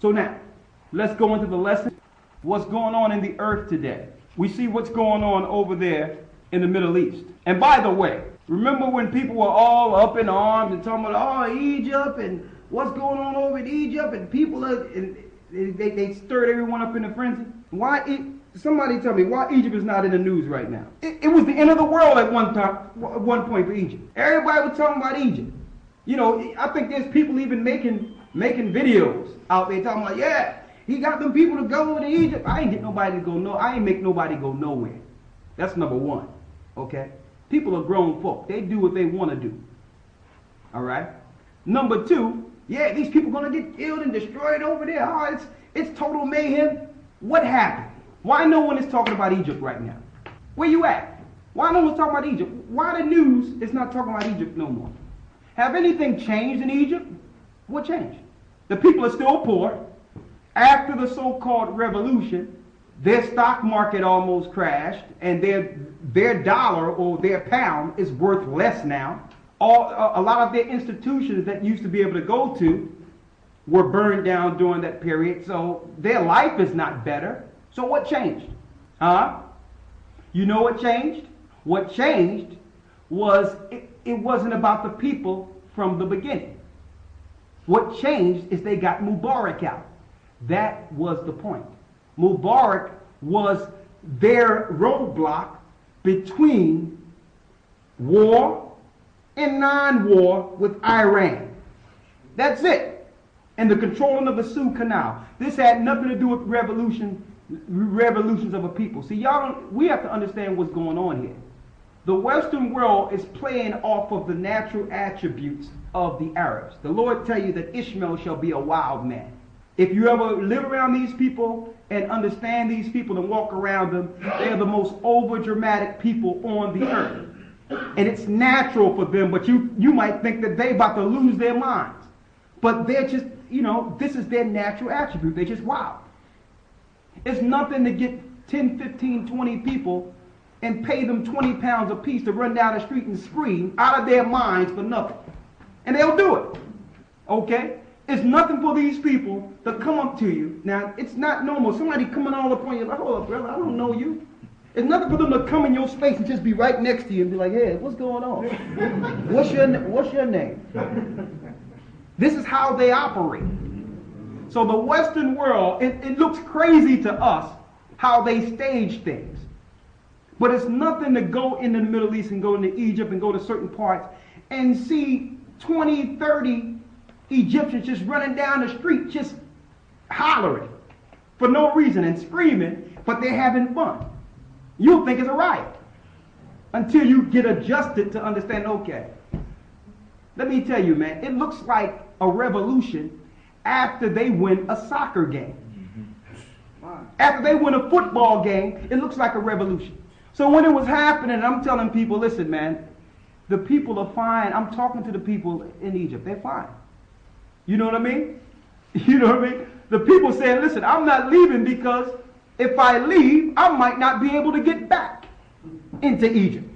So now, let's go into the lesson. What's going on in the earth today? We see what's going on over there in the Middle East. And by the way, remember when people were all up in arms and talking about, oh, Egypt and what's going on over in Egypt, and people are, and they stirred everyone up in a frenzy? Somebody tell me why Egypt is not in the news right now. It was the end of the world at one point for Egypt. Everybody was talking about Egypt. You know, I think there's people even making videos out there talking about, yeah, he got them people to go over to Egypt. I ain't get nobody to go I ain't make nobody go nowhere. That's number one. Okay? People are grown folk. They do what they want to do. All right? Number two, yeah, these people gonna get killed and destroyed over there. Oh, it's total mayhem. What happened? Why no one is talking about Egypt right now? Where you at? Why no one's talking about Egypt? Why the news is not talking about Egypt no more? Have anything changed in Egypt? What changed? The people are still poor. After the so-called revolution, their stock market almost crashed, and their dollar or their pound is worth less now. A lot of their institutions that used to be able to go to were burned down during that period, so their life is not better. So what changed? You know what changed? What changed was it wasn't about the people from the beginning. What changed is they got Mubarak out. That was the point. Mubarak was their roadblock between war and non-war with Iran. That's it. And the controlling of the Suez Canal. This had nothing to do with revolutions of a people. See, we have to understand what's going on here. The Western world is playing off of the natural attributes of the Arabs. The Lord tell you that Ishmael shall be a wild man. If you ever live around these people and understand these people and walk around them, they are the most over-dramatic people on the earth. And it's natural for them, but you might think that they're about to lose their minds. But they're just, this is their natural attribute. They're just wild. It's nothing to get 10, 15, 20 people and pay them 20 pounds a piece to run down the street and scream out of their minds for nothing. And they'll do it. Okay? It's nothing for these people to come up to you. Now, it's not normal. Somebody coming all up on you like, hold up, brother, I don't know you. It's nothing for them to come in your space and just be right next to you and be like, hey, what's going on? What's your name? This is how they operate. So the Western world, it looks crazy to us how they stage things. But it's nothing to go into the Middle East and go into Egypt and go to certain parts and see 20, 30 Egyptians just running down the street, just hollering for no reason and screaming, but they're having fun. You'll think it's a riot until you get adjusted to understand, okay, let me tell you, man, it looks like a revolution after they win a soccer game. After they win a football game, it looks like a revolution. So when it was happening, I'm telling people, listen, man, the people are fine. I'm talking to the people in Egypt. They're fine. You know what I mean? You know what I mean? The people saying, listen, I'm not leaving because if I leave, I might not be able to get back into Egypt.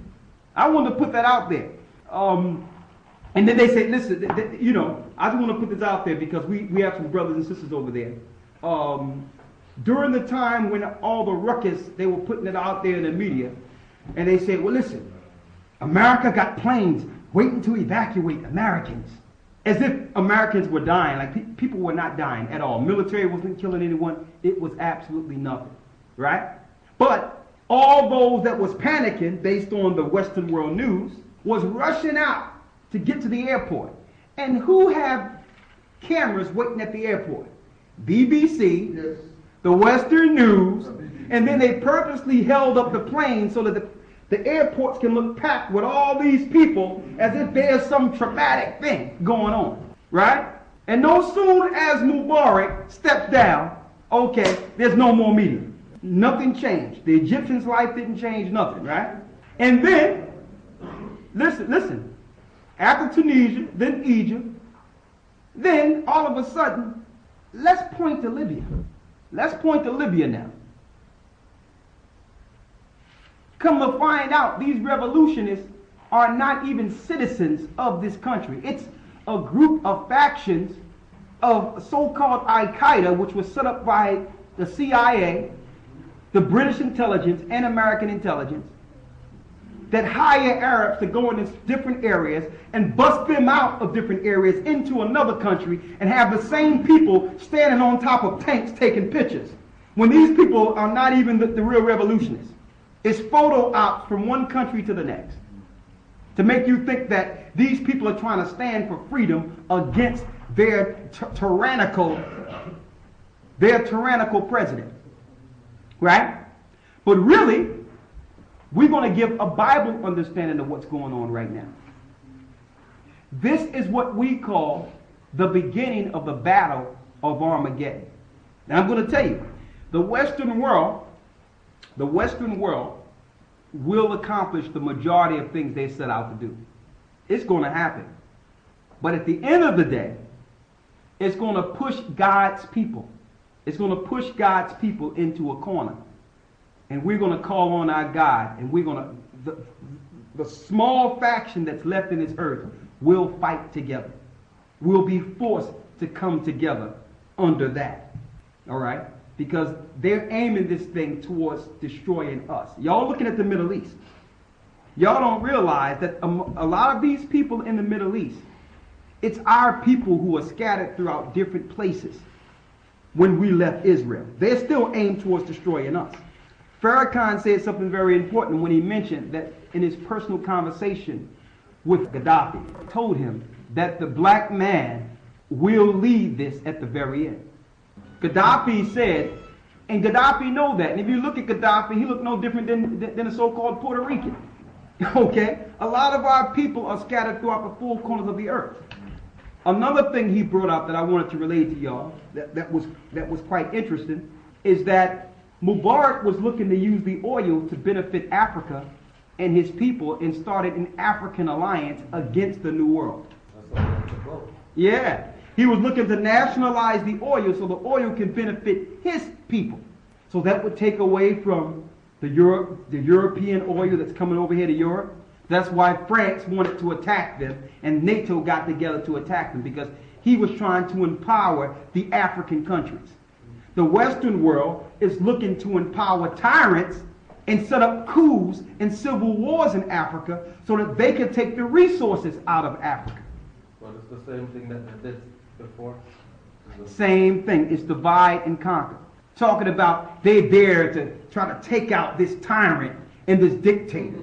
I want to put that out there. And then they say, listen, I just want to put this out there because we have some brothers and sisters over there. During the time when all the ruckus, they were putting it out there in the media, and they said, well, listen, America got planes waiting to evacuate Americans. As if Americans were dying. Like people were not dying at all. Military wasn't killing anyone. It was absolutely nothing. Right? But all those that was panicking based on the Western world news was rushing out to get to the airport. And who have cameras waiting at the airport? BBC, yes. The Western News, and then they purposely held up the plane so that the airports can look packed with all these people as if there's some traumatic thing going on, right? And no soon as Mubarak steps down, okay, there's no more media. Nothing changed. The Egyptians' life didn't change, nothing, right? And then, listen, after Tunisia, then Egypt, then all of a sudden, let's point to Libya. Let's point to Libya now. Come to find out, these revolutionists are not even citizens of this country. It's a group of factions of so-called Al-Qaeda, which was set up by the CIA, the British intelligence, and American intelligence, that hire Arabs to go into different areas and bust them out of different areas into another country and have the same people standing on top of tanks taking pictures, when these people are not even the real revolutionists. It's photo ops from one country to the next to make you think that these people are trying to stand for freedom against their tyrannical president, right? But really, we're going to give a Bible understanding of what's going on right now. This is what we call the beginning of the battle of Armageddon. Now I'm going to tell you, the Western world will accomplish the majority of things they set out to do. It's going to happen. But at the end of the day, it's going to push God's people. It's going to push God's people into a corner. And we're going to call on our God, and we're going to, the small faction that's left in this earth will fight together. We'll be forced to come together under that. All right? Because they're aiming this thing towards destroying us. Y'all looking at the Middle East. Y'all don't realize that a lot of these people in the Middle East, it's our people who are scattered throughout different places when we left Israel. They're still aimed towards destroying us. Farrakhan said something very important when he mentioned that in his personal conversation with Gaddafi, told him that the black man will lead this at the very end. Gaddafi said, and Gaddafi know that, and if you look at Gaddafi, he looked no different than a so-called Puerto Rican. Okay? A lot of our people are scattered throughout the four corners of the earth. Another thing he brought up that I wanted to relate to y'all, that was quite interesting, is that Mubarak was looking to use the oil to benefit Africa and his people, and started an African alliance against the New World. Yeah. He was looking to nationalize the oil so the oil can benefit his people. So that would take away from the European oil that's coming over here to Europe. That's why France wanted to attack them, and NATO got together to attack them, because he was trying to empower the African countries. The Western world is looking to empower tyrants and set up coups and civil wars in Africa so that they can take the resources out of Africa. Well, it's the same thing that they did before. Same thing. It's divide and conquer. Talking about they're there to try to take out this tyrant and this dictator.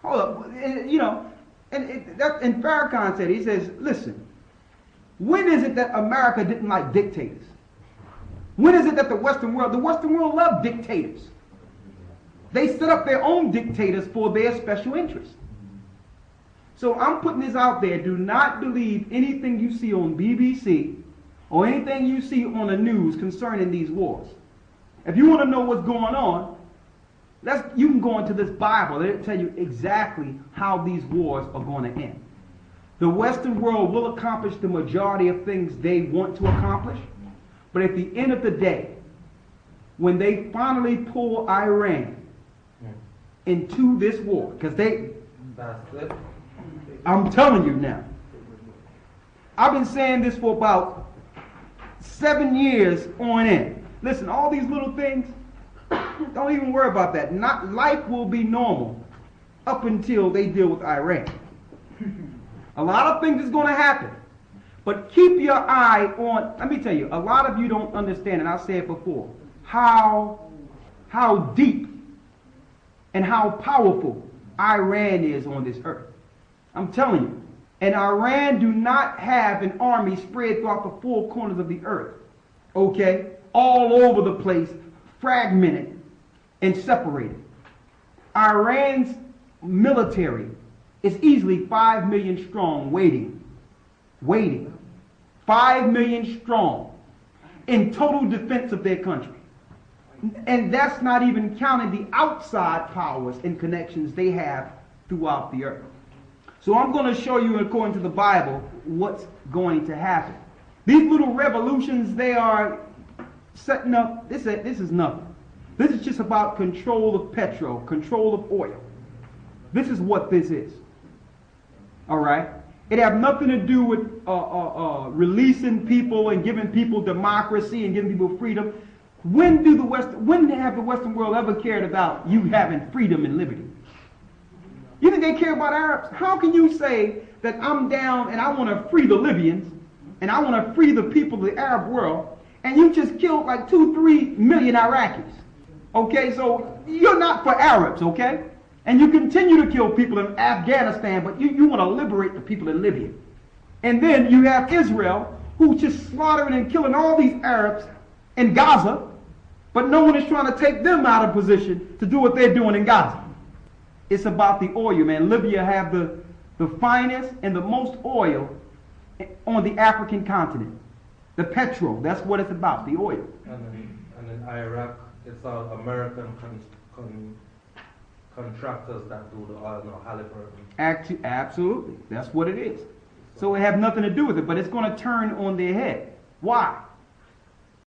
Hold up. You know, and Farrakhan said, he says, listen, when is it that America didn't like dictators? When is it that the Western world loved dictators? They set up their own dictators for their special interests. So I'm putting this out there. Do not believe anything you see on BBC or anything you see on the news concerning these wars. If you want to know what's going on, you can go into this Bible. It'll tell you exactly how these wars are going to end. The Western world will accomplish the majority of things they want to accomplish. But at the end of the day, when they finally pull Iran into this war, because I'm telling you now, I've been saying this for about 7 years on end. Listen, all these little things, don't even worry about that. Life will be normal up until they deal with Iran. A lot of things is going to happen. But keep your eye on, let me tell you, a lot of you don't understand, and I said it before, how deep and how powerful Iran is on this earth. I'm telling you. And Iran do not have an army spread throughout the four corners of the earth. Okay? All over the place, fragmented and separated. Iran's military is easily 5 million strong, waiting. 5 million strong in total defense of their country. And that's not even counting the outside powers and connections they have throughout the earth. So I'm going to show you, according to the Bible, what's going to happen. These little revolutions, they are setting up, this is nothing. This is just about control of petrol, control of oil. This is what this is. All right? It have nothing to do with releasing people and giving people democracy and giving people freedom. When have the Western world ever cared about you having freedom and liberty? You think they care about Arabs? How can you say that I'm down and I want to free the Libyans and I want to free the people of the Arab world, and you just killed like 2-3 million Iraqis? Okay, so you're not for Arabs, okay? And you continue to kill people in Afghanistan, but you want to liberate the people in Libya. And then you have Israel, who's just slaughtering and killing all these Arabs in Gaza, but no one is trying to take them out of position to do what they're doing in Gaza. It's about the oil, man. Libya have the finest and the most oil on the African continent. The petrol, that's what it's about, the oil. And in Iraq, it's all American contractors that do the oil, no Halliburton. Absolutely, that's what it is. So it have nothing to do with it, but it's going to turn on their head. Why?